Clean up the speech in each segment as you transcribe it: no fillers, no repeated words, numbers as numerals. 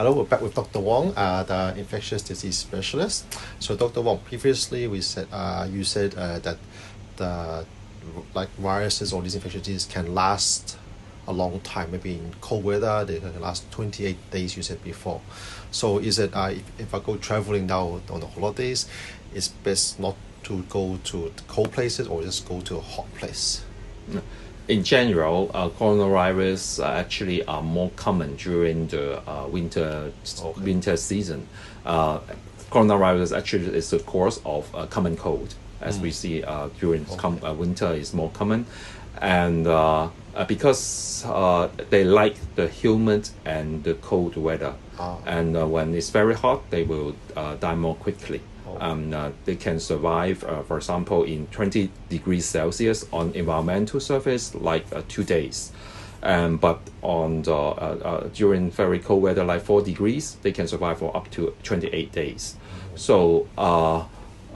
Hello, we're back with Dr. Wong, the infectious disease specialist. So, Dr. Wong, previously you said that the viruses or these infectious diseases can last a long time. Maybe in cold weather, they can last 28 days. You said before. So, is it if I go traveling now on the holidays, it's best not to go to cold places or just go to a hot place? In general, coronavirus actually are more common during the winter season. Coronavirus actually is the cause of common cold, as we see during winter is more common, and because they like the humid and the cold weather, and when it's very hot, they will die more quickly. They can survive, for example, in 20 degrees Celsius on environmental surface like 2 days. But on the, during very cold weather like 4 degrees, they can survive for up to 28 days. So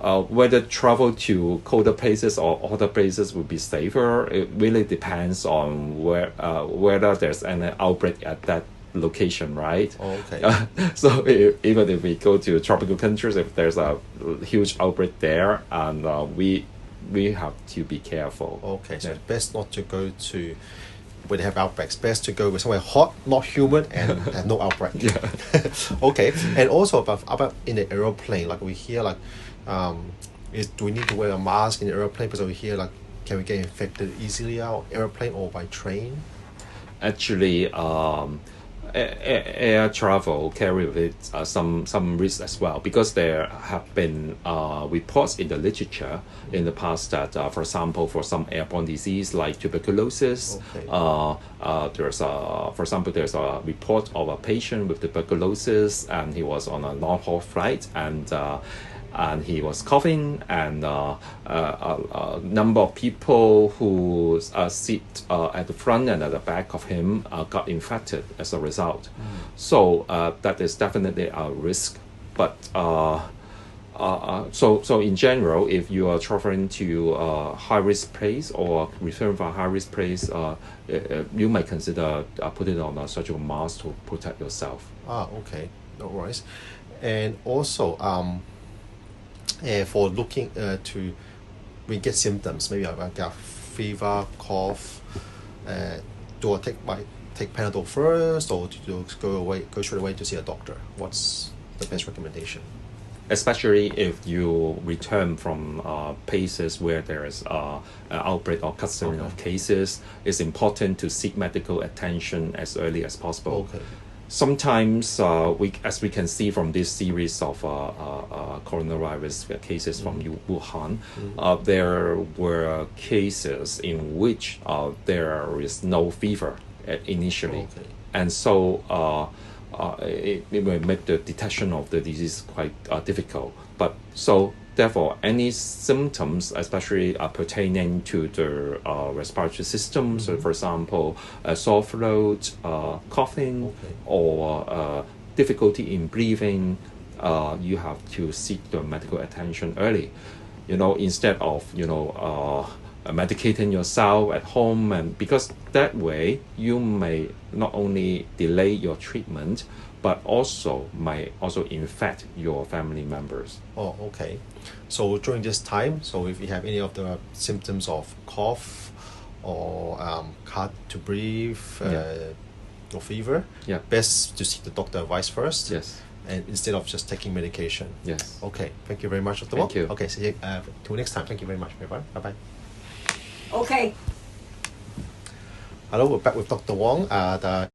whether travel to colder places or hotter places would be safer, it really depends on whether there's an outbreak at that location, right? So even if we go to tropical countries, if there's a huge outbreak there, and we have to be careful. So it's best not to go to where they have outbreaks. Best to go with somewhere hot, not humid, and have no outbreak. And also about in the aeroplane, like we hear do we need to wear a mask in the aeroplane? Because we hear can we get infected easily out airplane or by train? Actually, air travel carry with it some risks as well, because there have been reports in the literature in the past that, for example, for some airborne disease like tuberculosis, there's a report of a patient with tuberculosis, and he was on a long-haul flight, and he was coughing, and a number of people who sit at the front and at the back of him got infected as a result. So that is definitely a risk. But so in general, if you are traveling to a high-risk place or return from a high-risk place, you might consider putting on a surgical mask to protect yourself. No worries. And also, for looking we get symptoms, maybe I got fever, cough, do I take Panadol first, or do go straight away to see a doctor? What's the best recommendation? Especially if you return from places where there is an outbreak or clustering of cases, it's important to seek medical attention as early as possible. Sometimes, as we can see from this series of coronavirus cases from Wuhan, there were cases in which there is no fever initially, and so it may make the detection of the disease quite difficult. But so therefore, any symptoms, especially pertaining to the respiratory system, so for example, sore throat, coughing, or difficulty in breathing, you have to seek the medical attention early. Instead of medicating yourself at home, and because that way you may not only delay your treatment, but might also infect your family members. So during this time, so if you have any of the symptoms of cough or hard to breathe, or fever, best to seek the doctor advice first. And instead of just taking medication. Thank you very much, Dr. Wong. Thank you. See you till next time. Thank you very much, everyone. Bye-bye. Hello, we're back with Dr. Wong, the